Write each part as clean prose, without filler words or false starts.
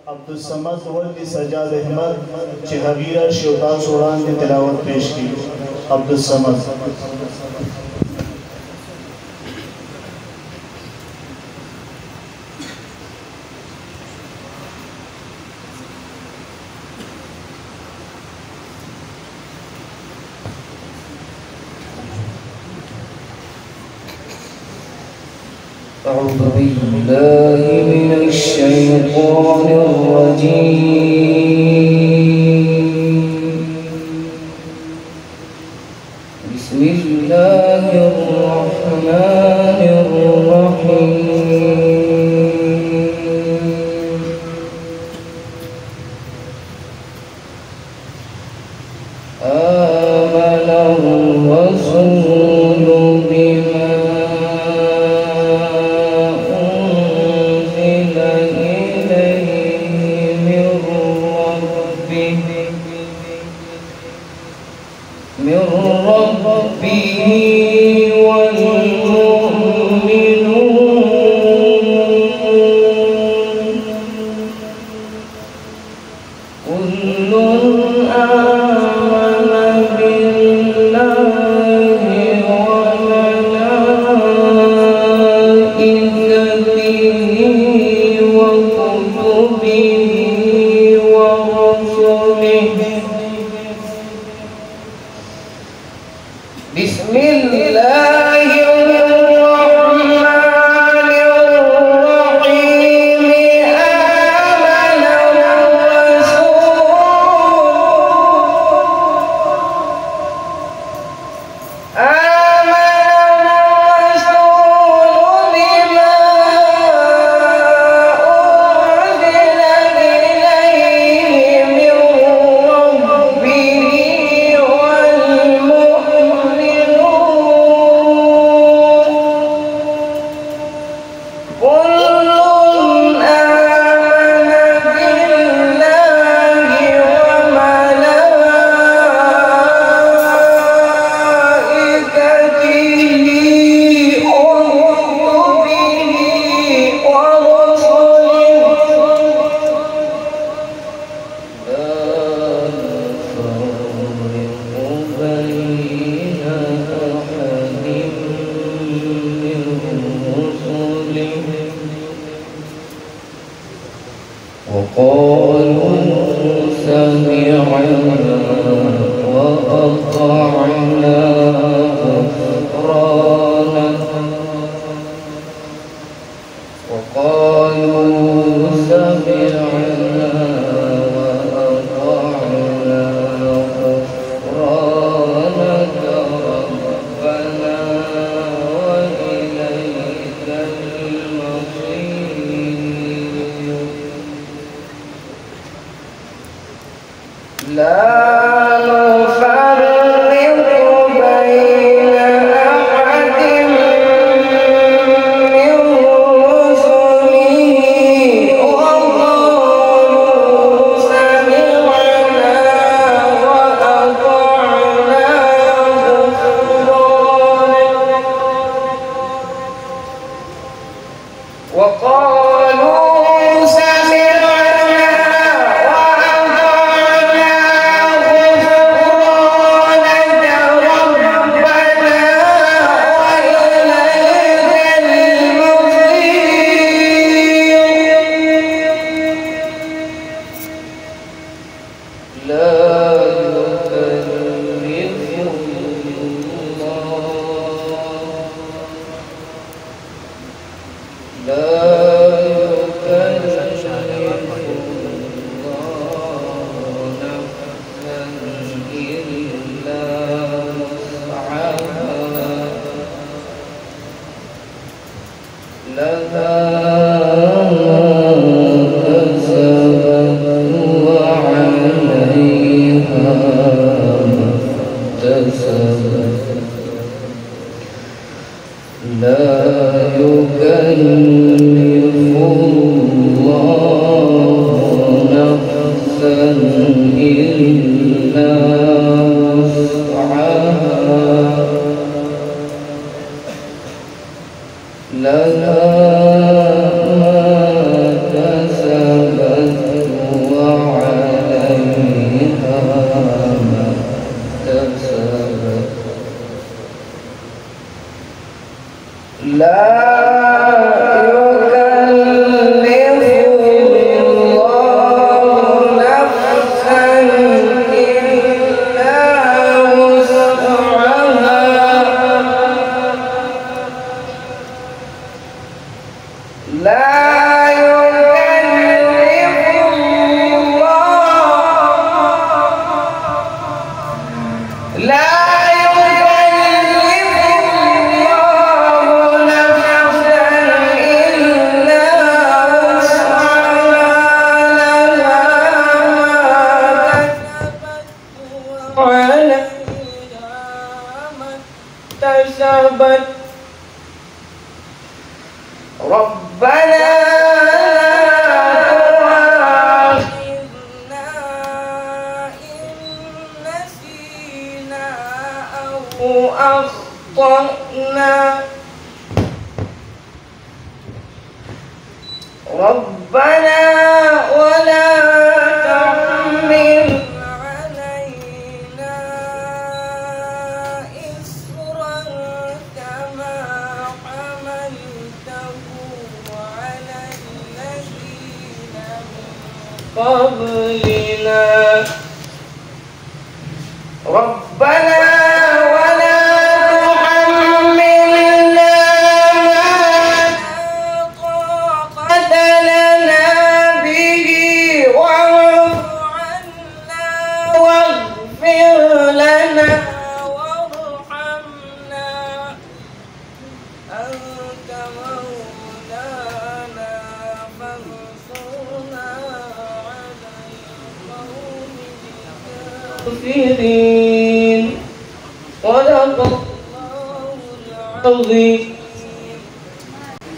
عبدالصمد ولدی سجاد احمد چې هغیره شي او تاسو وړاندې تلاوت پیش کړي. عبدالصمد أعوذ بالله من الشيطان الرجيم. بسم الله الرحمن الرحيم. آمن الرسول بما من ربه والمؤمنون كل آمن بالله وملائكته وكتبه ورسله. بسم الله الرحمن الرحيم. آمن الرسول بما أنزل إليه من ربه وقالوا سمعنا وأطعنا غفرانك. وقالوا سمعنا وأطعنا غفرانك ربنا وإليك المصير. لا نفرق بين أحد من رسله وقالوا سمعنا وأطعنا غفرانك. وقالوا سمعنا لها ما كسبت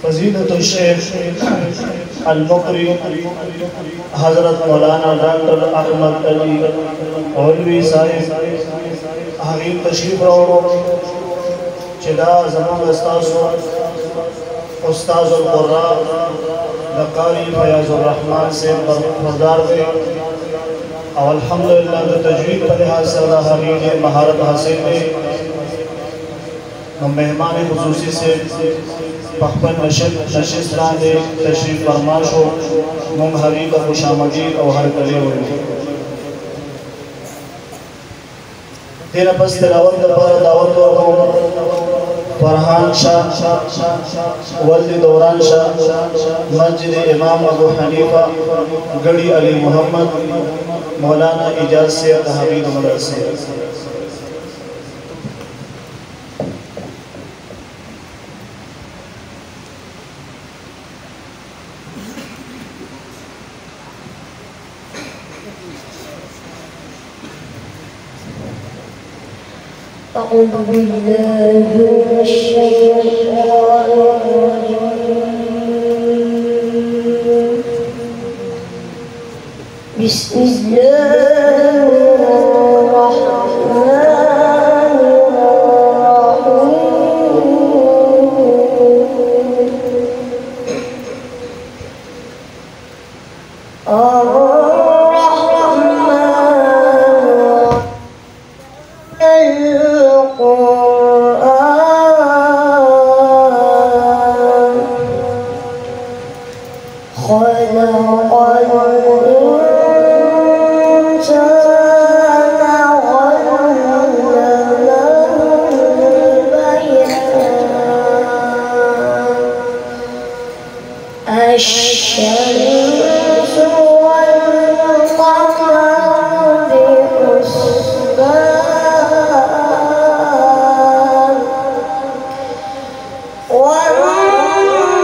फजीलत शेख अल-मुकरी हजरत मौलाना डॉक्टर अहमद अली मौलवी साहिब हकीम तशरीफ रावड़ो चिदा ज़मान उस्ताद क़ुर्रा कारी फयाज़ुर रहमान से बरदार थे और अल्हम्दुलिल्लाह तजवीद पर लिहाज से हकीम महारत हासिल थे मेहमान खुसूसी से पखपन नशिस्त लाने तशरीफ फरमाश हो मुंहरी का खुशामदीद और हर कले हुए तेरा बस तिलावत दरबार दावत और फरहान शाह वल्द दौरान शाह मस्जिद इमाम अबू हनीफा गढ़ी अली मोहम्मद मौलाना इजाज से हमीद मदरसे أعوذ بالله من الشيطان الرجيم بسم الله الرحمن الرحيم الشمس والقمر بحسبان والنجم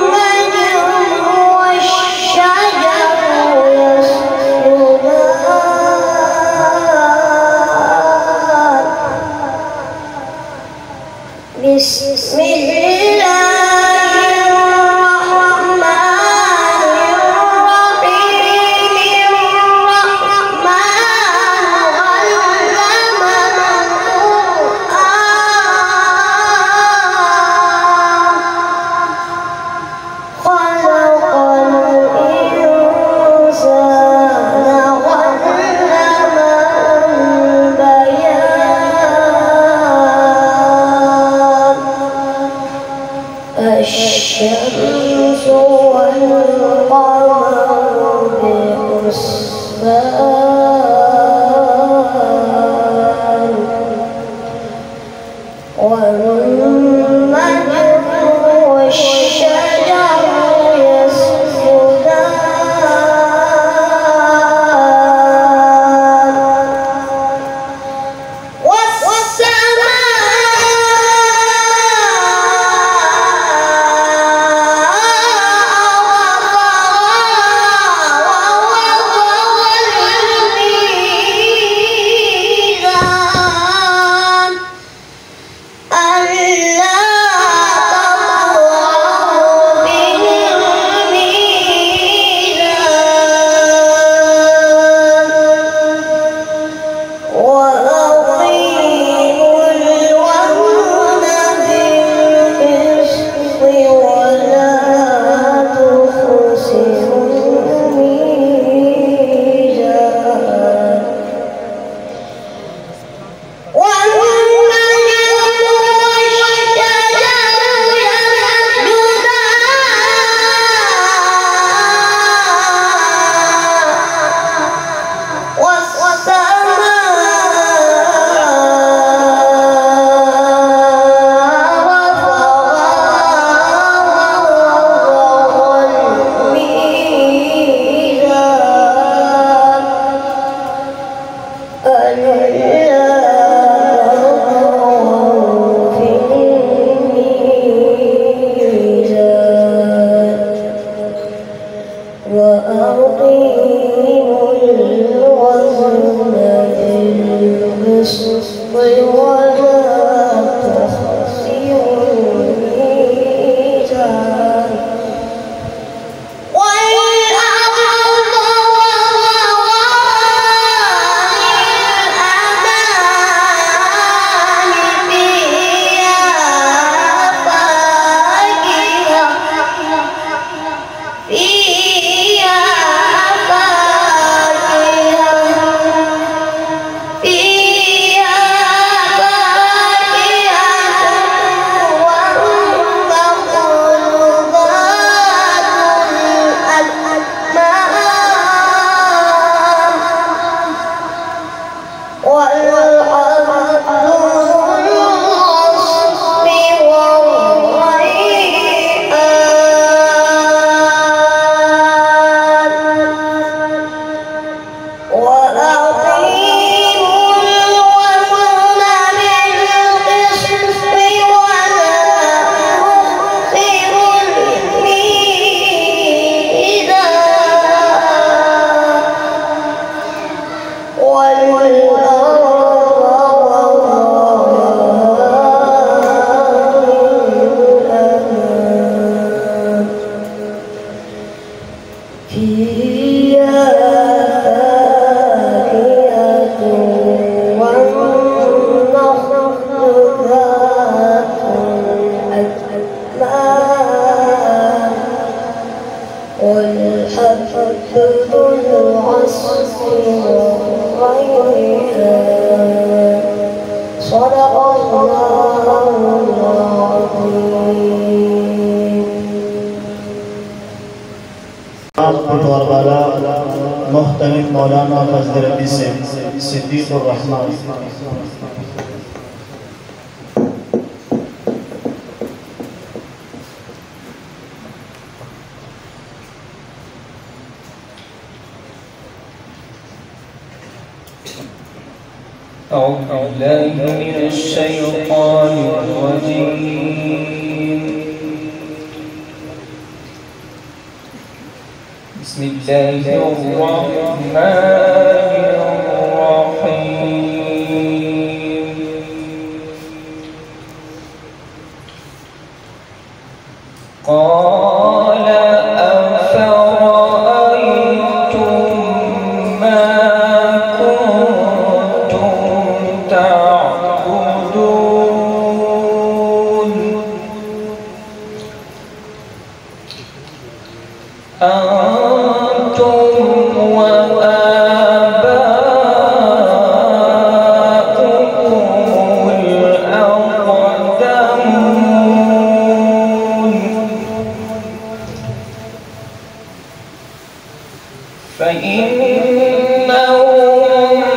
والشجر يسجدان بسم الله الشمس والقمر بحسبان والنجم والشجر يسجدان وأقيموا الوزن بالقسط ولا تخسروا الميزان والأرض وضعها للأنام فيها صدق الله العظيم. और वाला मुख्तलिफ मौलाना फजल रबी से सिद्दीक और रहमान أعوذ بالله من الشيطان الرجيم. بسم الله الرحمن الرحيم. قال أفرأيتم ما أنتم وآباؤكم الأقدمون فإنهم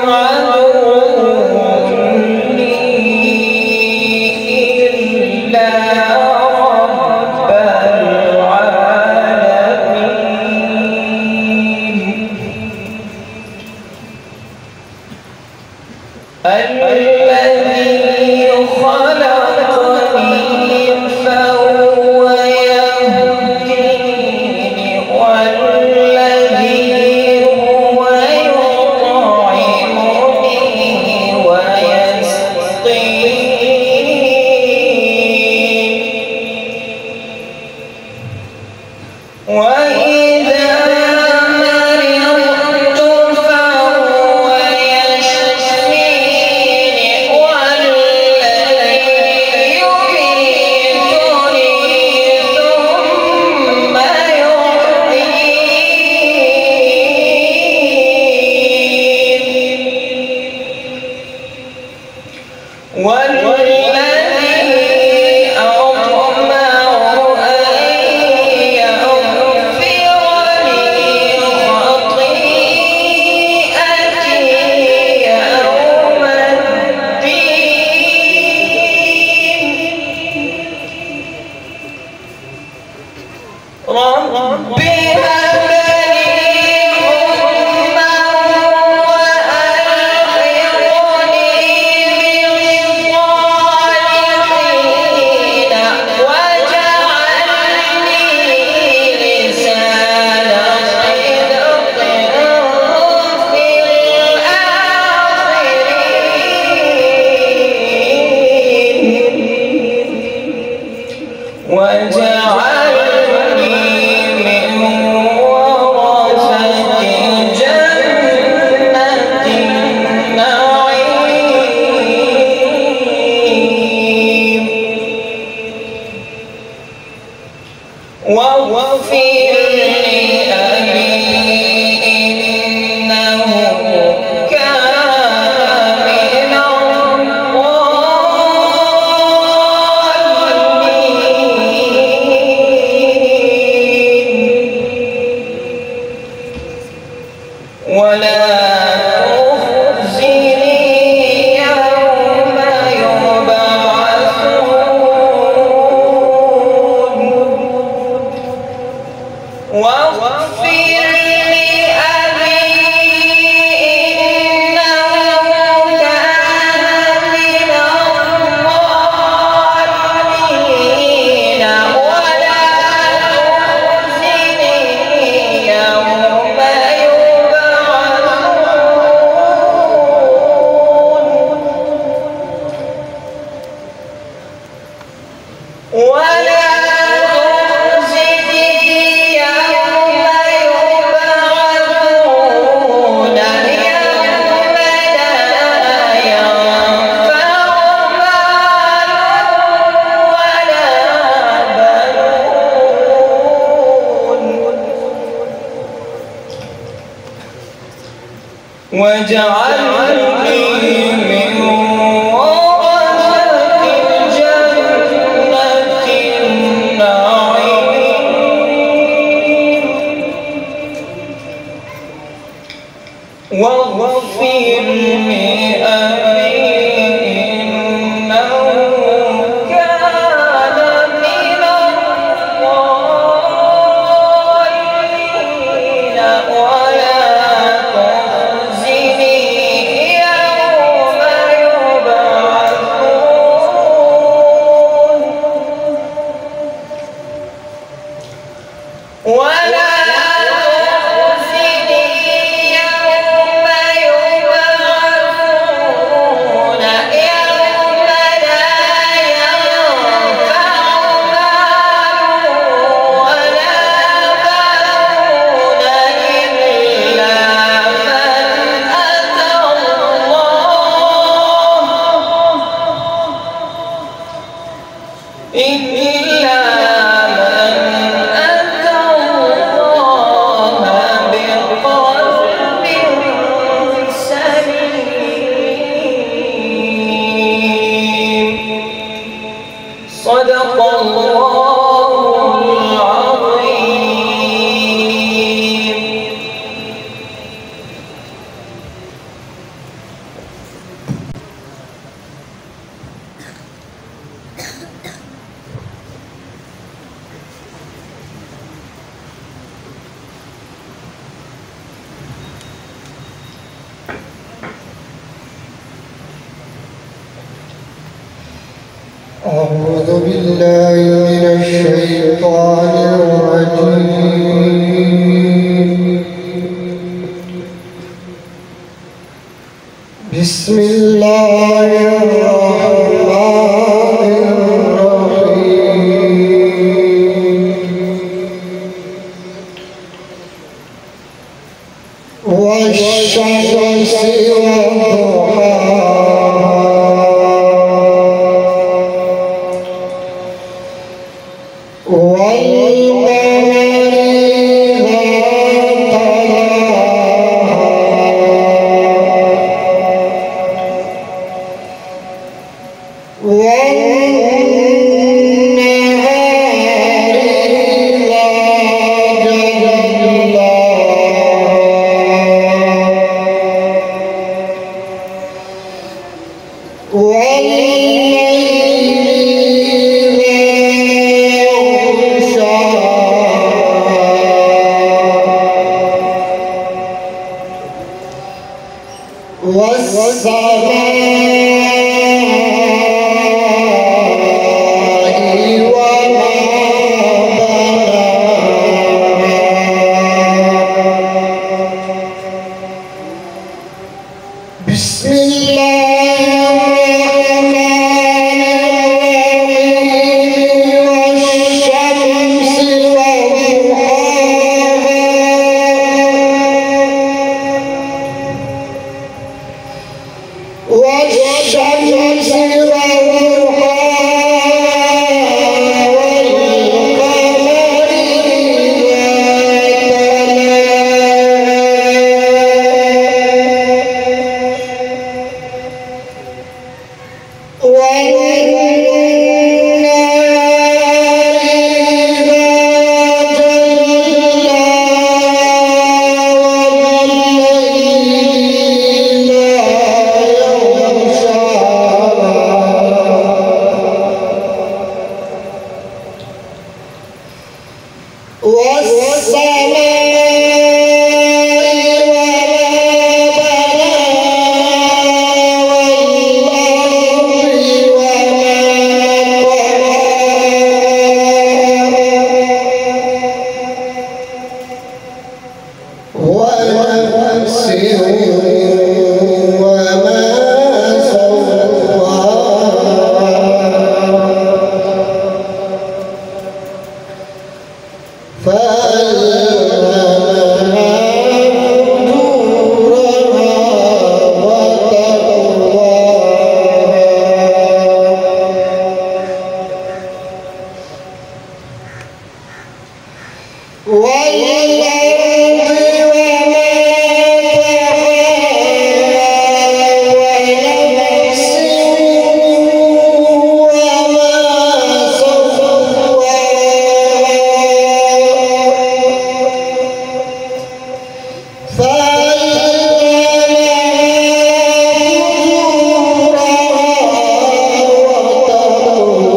عدو لي إلا رب العالمين الذي خلقني فهو يهديني والذي هو يطعمني ويسقين وإذا مرضت فهو يشفيني والذي يميتني ثم يحيين والذي أطمع أن يغفر لي خطيئتي يوم الدين رب هب لي حكما وألحقني بالصالحين واجعلني لسان صدق في الآخرين واجعلني من ورثة جنة النعيم واغفر لأبي إنه كان من الضالين ولا تخزني يوم يبعثون واغفر لأبي إنه كان من الضالين ولا تخزني يوم يبعثون ولا تخزني يوم يبعثون يوم لا ينفع مال ولا بنون واجعلني من ورثة جنة النعيم واغفر لأبي إنه كان من الضالين ولا تخزني يوم يبعثون ولا تخزني يوم يبعثون يوم لا ينفع مال ولا بنون إلا من أتى الله بقلب سليم صدق الله العظيم أعوذ بالله من الشيطان الرجيم. بسم الله الرحمن الرحيم. والشمس وضحاها والقمر إذا طلاها والنهار إذا جلاها والليل إذا والسماء وما بناها. بسم الله الرحمن الرحيم. والشمس وضحاها والشمس وضحاها والقمر إذا تلاها والنهار إذا جلاها والليل إذا يغشاها والسماء وما بناها والأرض وما طحاها ونفس وما سواها فألهمها فجورها وتقواها والأرض وما طحاها ونفس وما سواها فألهمها فجورها وتقواها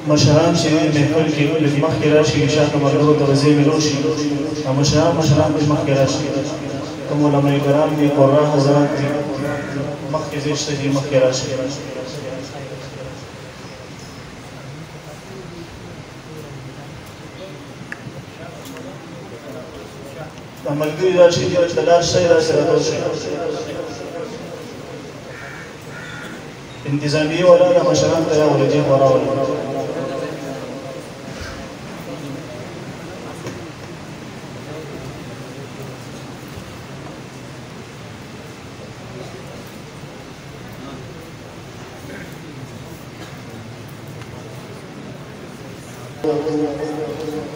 مشران چې محفل کې لږ مخکې راشي شاته ملګرو ته وزې ملو شي مشران لږ مخکې راشي کوم علماء کرام دي قرا حضرات دي مخکې ځای شته دي مخکې راشي ملګري راشي چې لار شي راشي راځي انتظامیه ولا لا مشران ته یا ولجې خورا ولا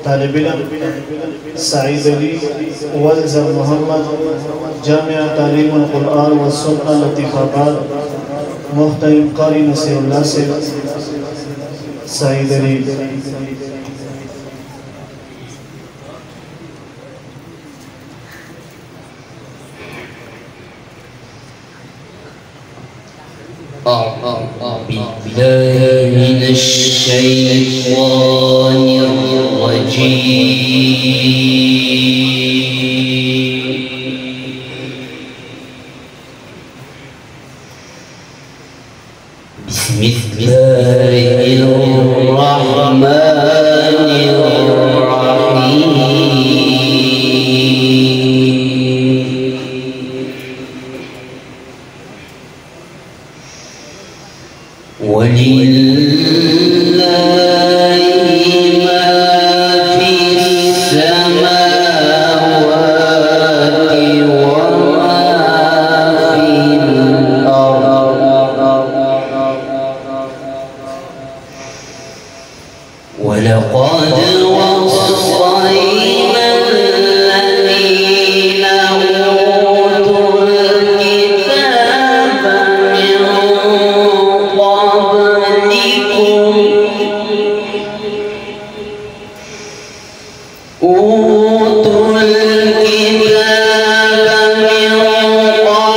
طالب علم سعيد علي والزر محمد جامع تعلیم القرآن والسنة لطیفاباد محترم قاری نصیر اللہ سے سعید علی بالله من الشيطان الرجيم بسم الله الرحمن الرحيم ولله ما في السماوات وما في الأرض ولقد وصينا الذين أوتوا الكتاب من قبلكم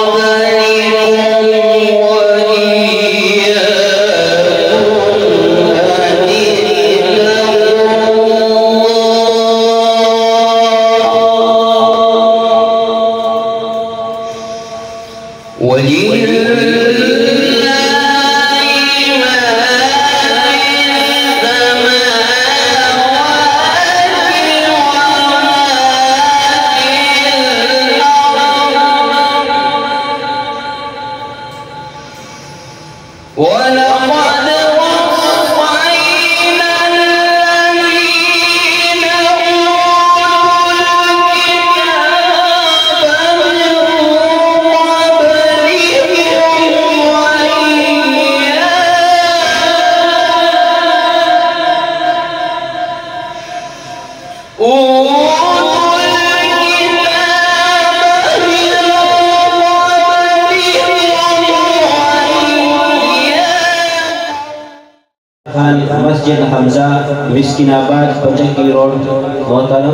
مسجد حمزہ مسکین آباد پنجکی روڈ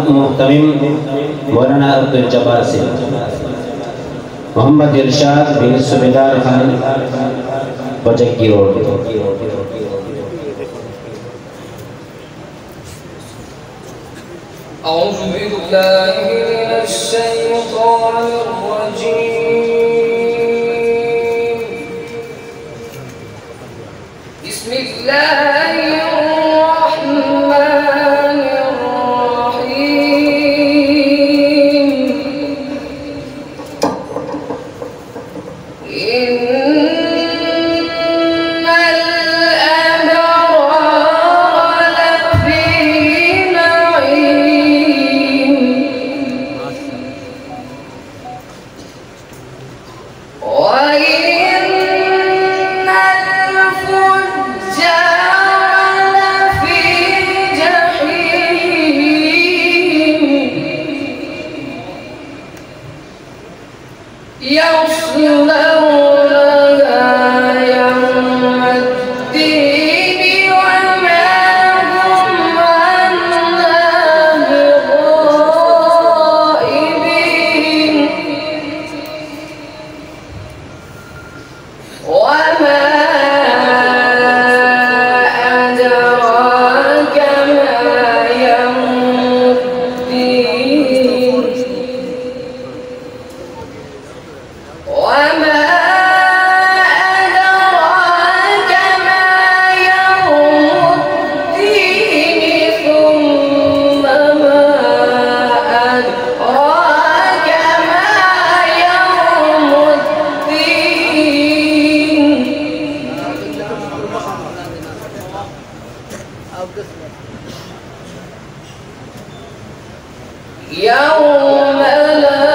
محترم मौलाना अब्दुल जब्बार से मोहम्मद इरशाद बिन सुबेदार खान बजक्की रोड। أعوذ بالله من الشيطان الرجيم. بسم الله الرحمن الرحيم. إن الأبرار لفي نعيم وإن الفجار لفي جحيم يصلونها يوم الدين وما هم عنها بغائبين وما أدراك ما يوم الدين وما أدراك ما يوم الدين ثم ما أدراك ما يوم الدين يوم لا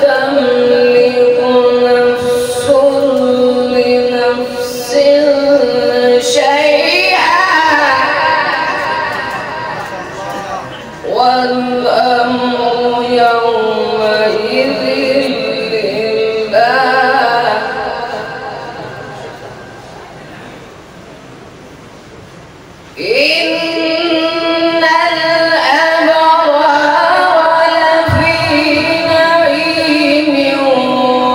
تملك نفس لنفس شيئا والأمر يومئذ لله إن الأبرار لفي نعيم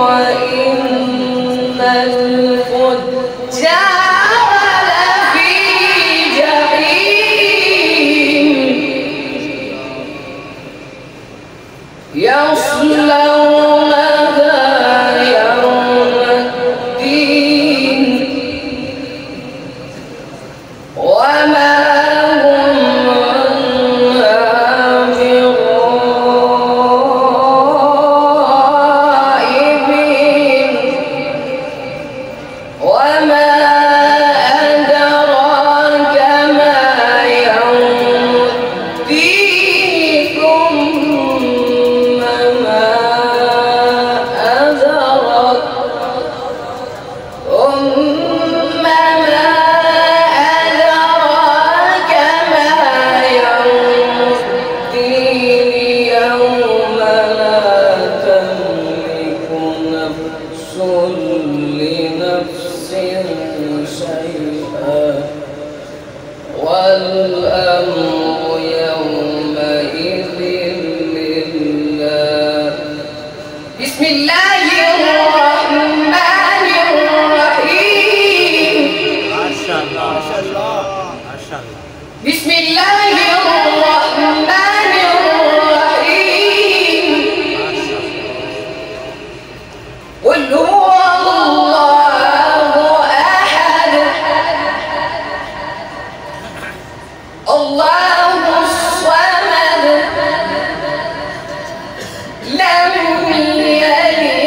وإن الفجار لفي جحيم يصلونها يوم الدين وما هم عنها بغائبين وما أدراك ما يوم الدين ثم ما أدراك ما يوم الدين يوم لا تملك نفس لنفس شيئا والأمر يومئذ لله. بسم الله الرحمن الرحيم. بسم الله الرحمن الرحيم. قل هو الله أحد الله الصمد لم يلد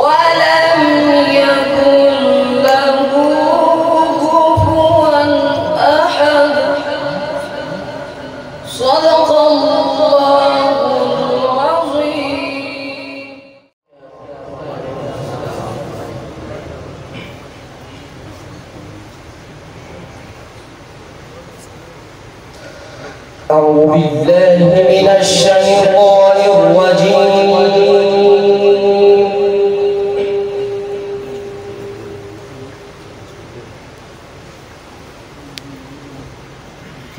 ولم يكن له كفوا أحد. صدق الله العظيم. أعوذ بالله من الشيطان الرجيم.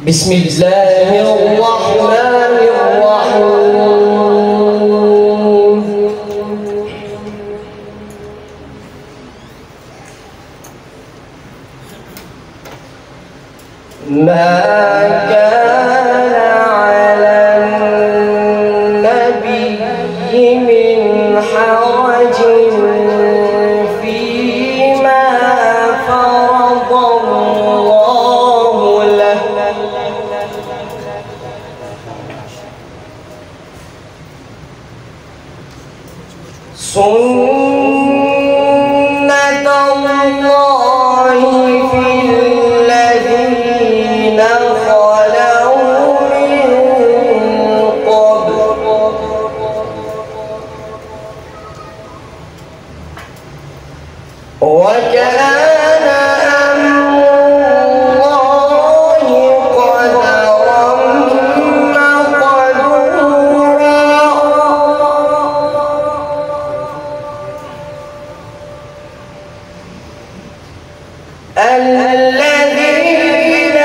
بسم الله الرحمن الرحيم. ما كان على النبي من حرج فيما فرض الله له. سنة الله في الذين خلوا من قبل. وكان أمر الله قدرا مقدورا. الذين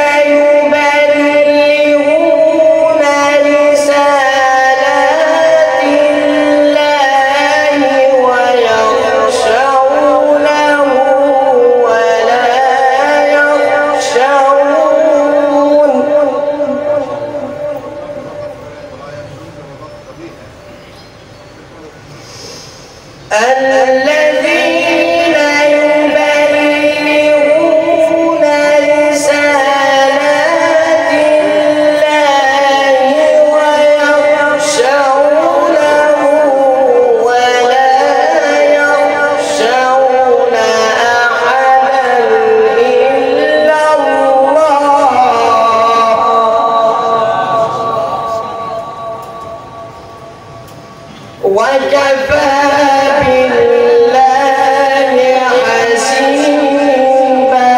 يبلغون رسالات الله ويخشونه ولا يخشون. الذين يبلغون رسالات الله ويخشونه ولا يخشون أحدا إلا الله. وكفى بالله حسيبا.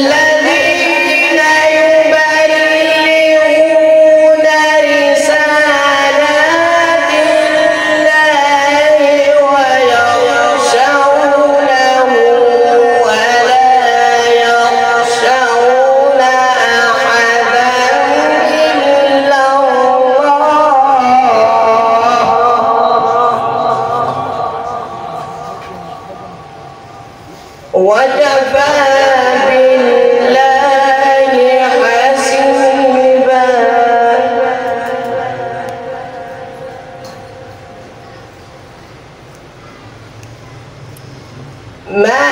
الذين يبلغون رسالات الله ويخشونه ولا يخشون أحدا إلا الله. وكفى بالله حسيبا. ما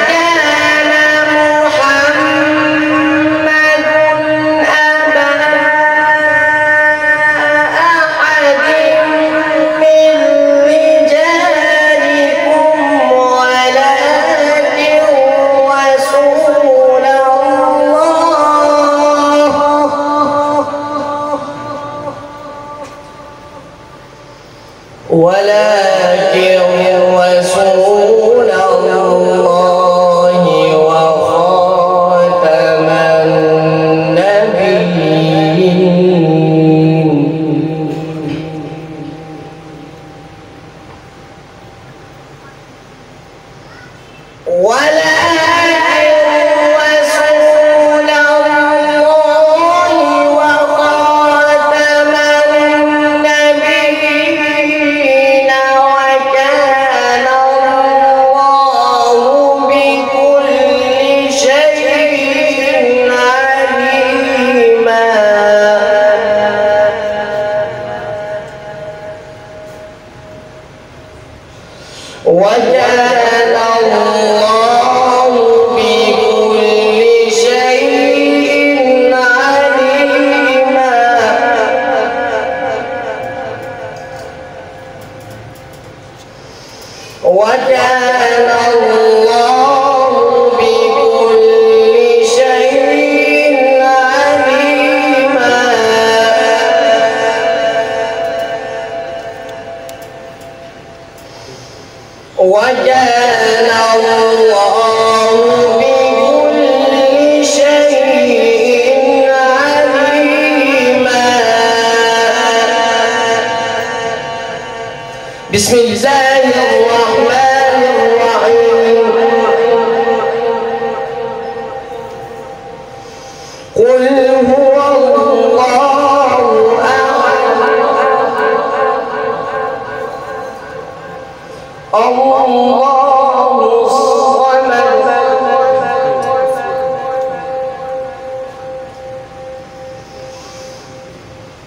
كان محمد أبا أحد من رجالكم ولكن رسول الله. ولكن رسول الله وخاتم النبيين. ولكن رسول الله وخاتم النبيين بسم الله الرحمن الرحيم قل هو الله أحد الله الصمد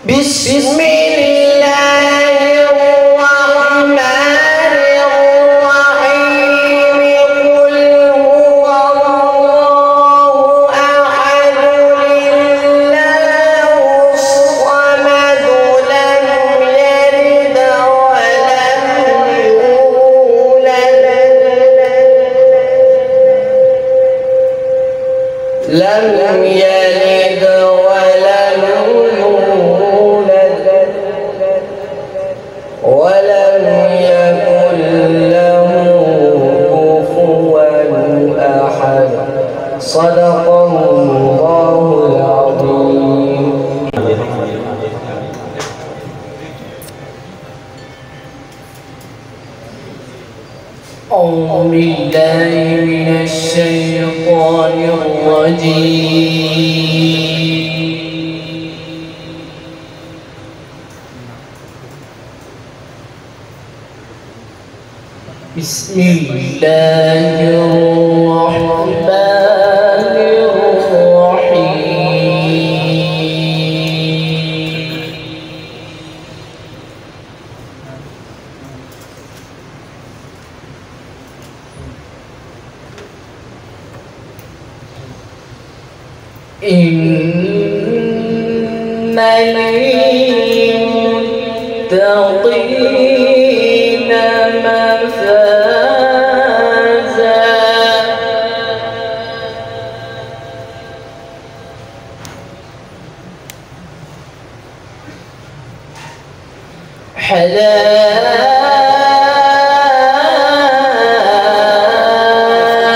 بسم الله الرحمن الرحيم قل هو الله أحد الله الصمد لم يلد ولم يولد لم يلد ولم يولد ولم يكن له كفوا أحد صدق الله العظيم. أعوذ بالله من الشيطان الرجيم بسم الله الرحمن الرحيم إن للمتقين مفازا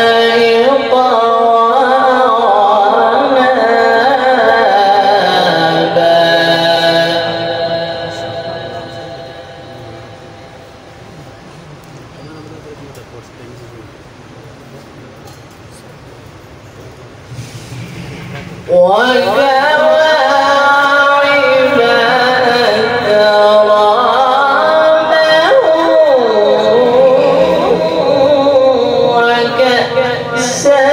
حدائق وكواعب أترابا وكأسا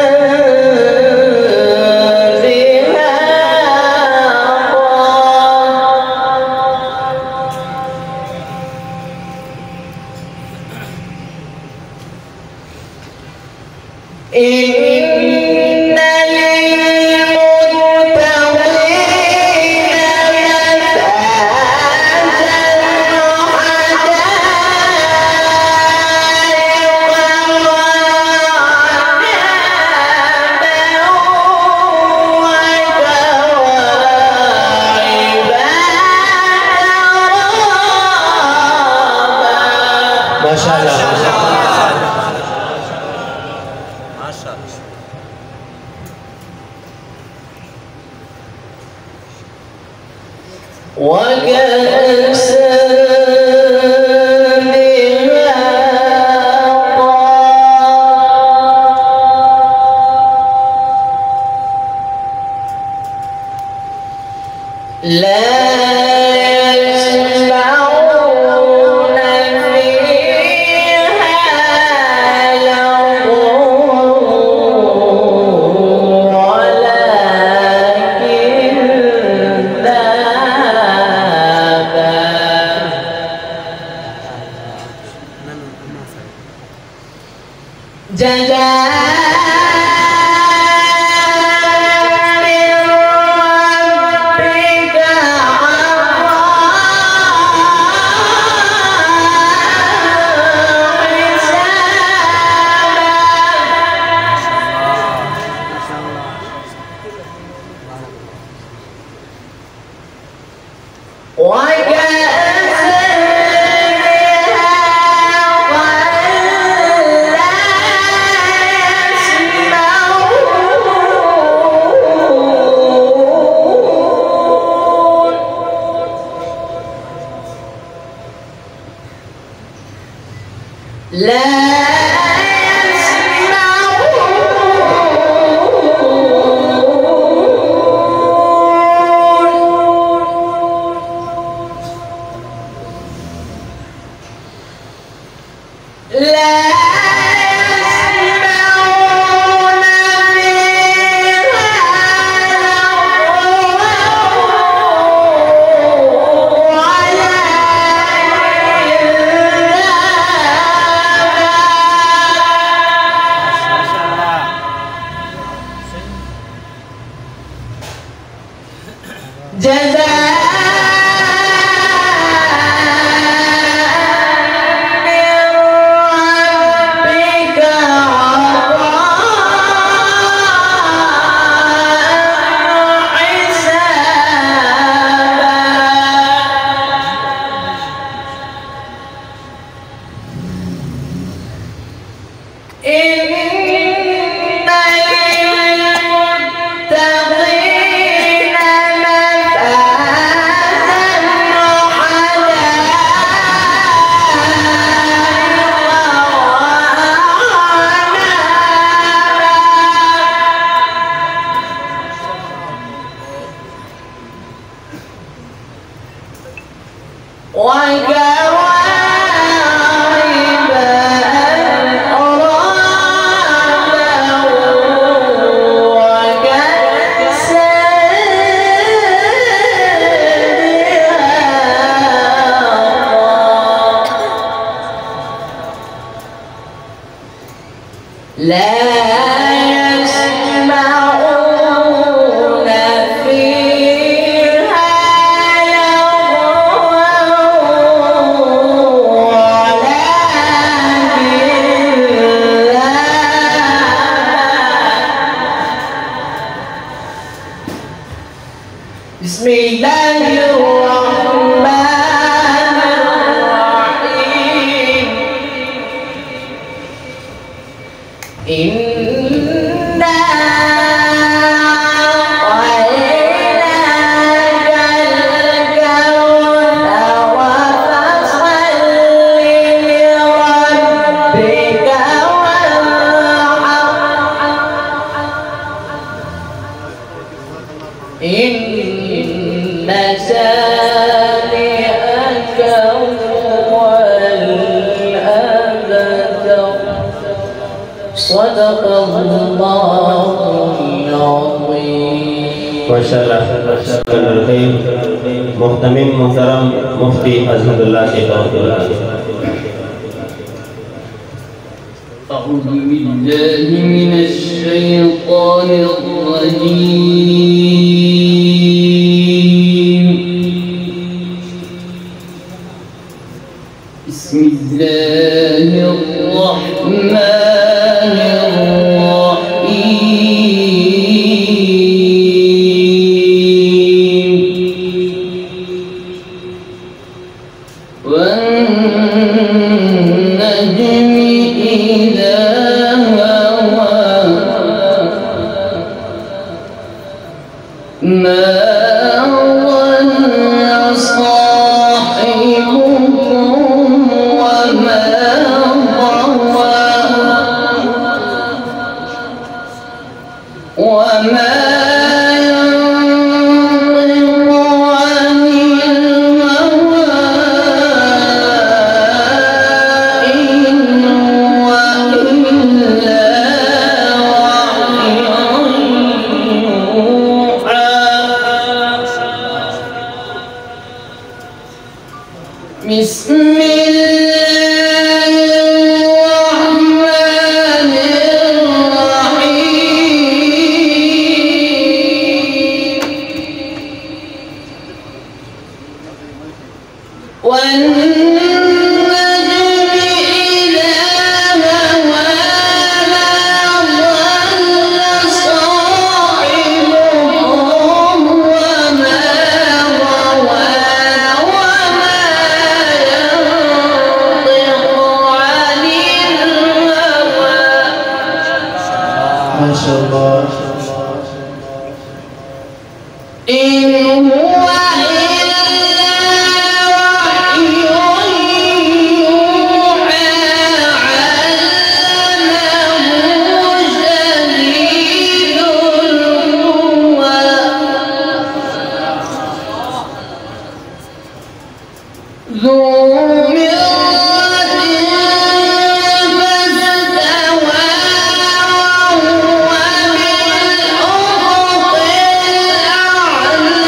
دهاقا إن ما شاء الله وكأسا دهاقا لا يسمعون فيها لغوا ولا كذابا جزاء من ربك मुहतमिम मुहतरम मुफ्ती अज़हरुल्लाह शेख أعوذ بالله من الشيطان الرجيم بسم الله الرحمن وهو بالأفق الأعلى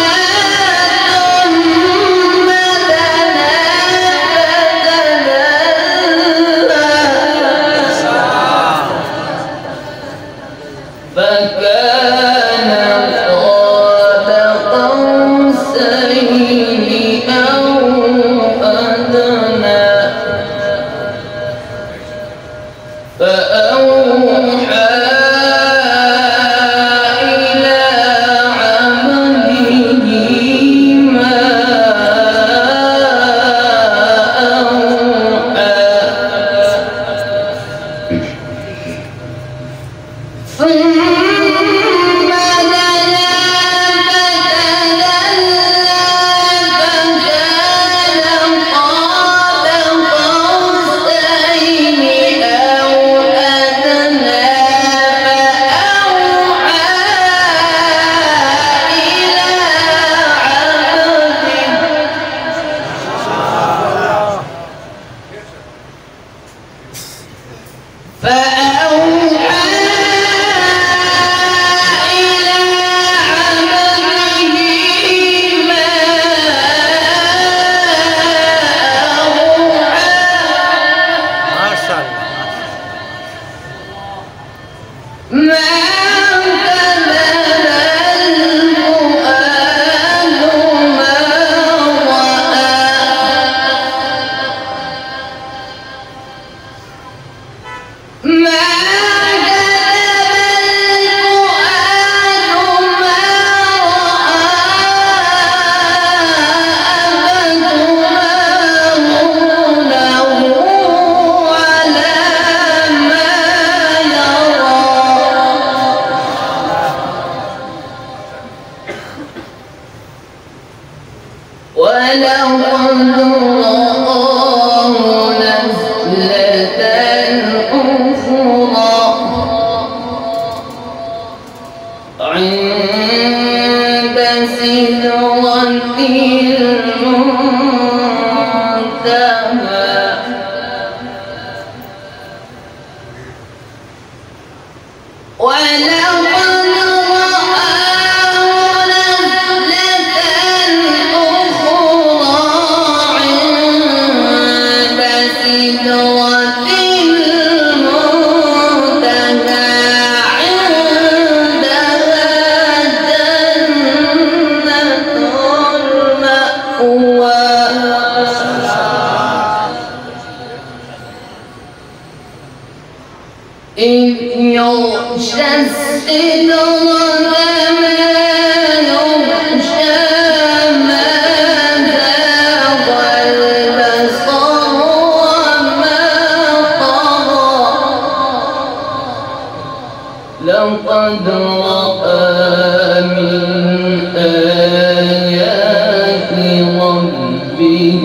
لقد رأى من آيات ربه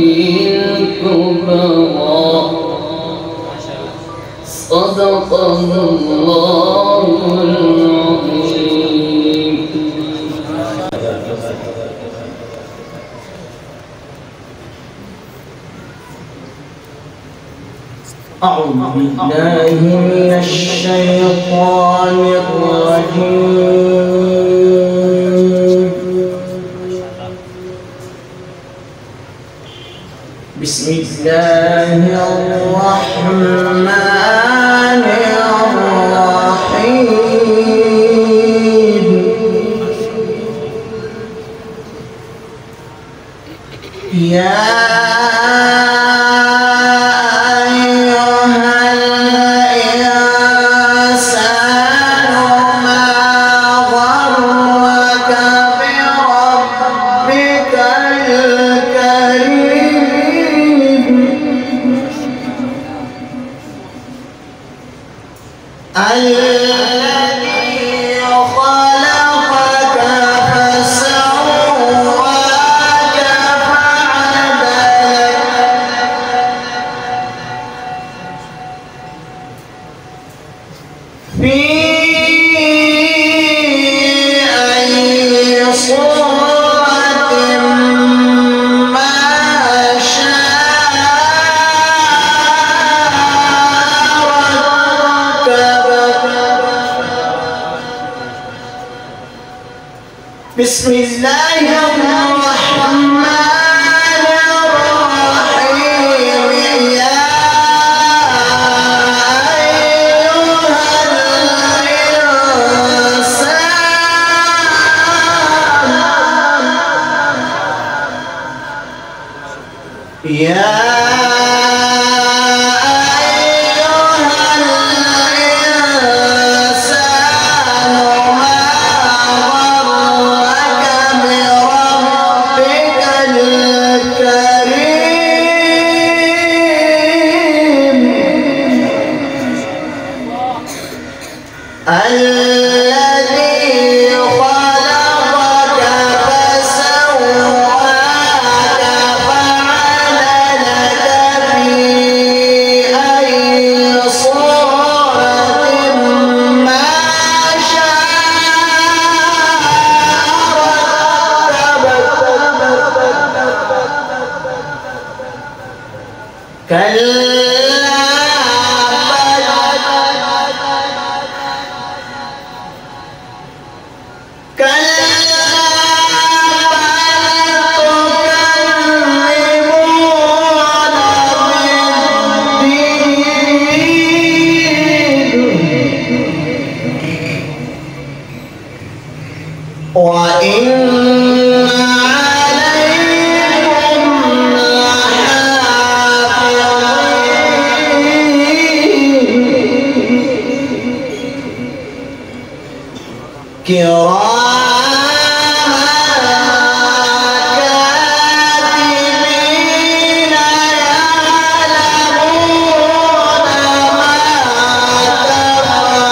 الكبرى. صدق الله العظيم. أعوذ بالله من الشيطان الرجيم. بسم الله الرحمن الرحيم. يا بسم الله الرحمن الرحيم. يا أيها الإنسان يا الذي خلقك فسواك فعدلك في أي صورة ما شاء ركبك. كلا وإن عليكم لحافظين كراما كاتبين يعلمون ما تفعلون.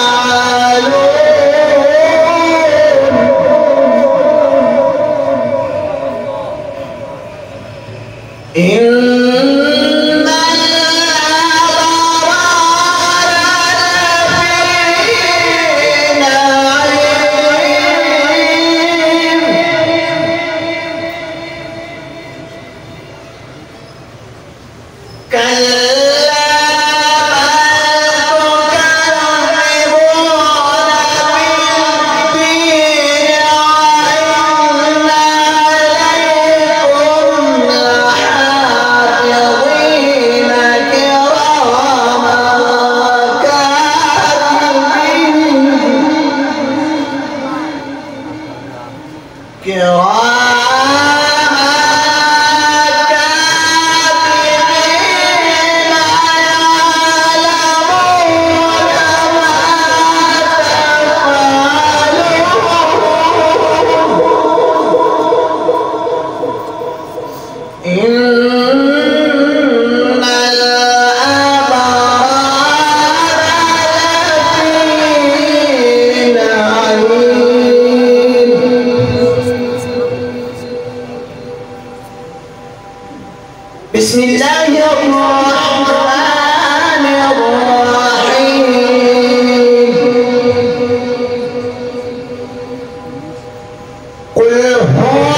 بسم الله الرحمن الرحيم قل هو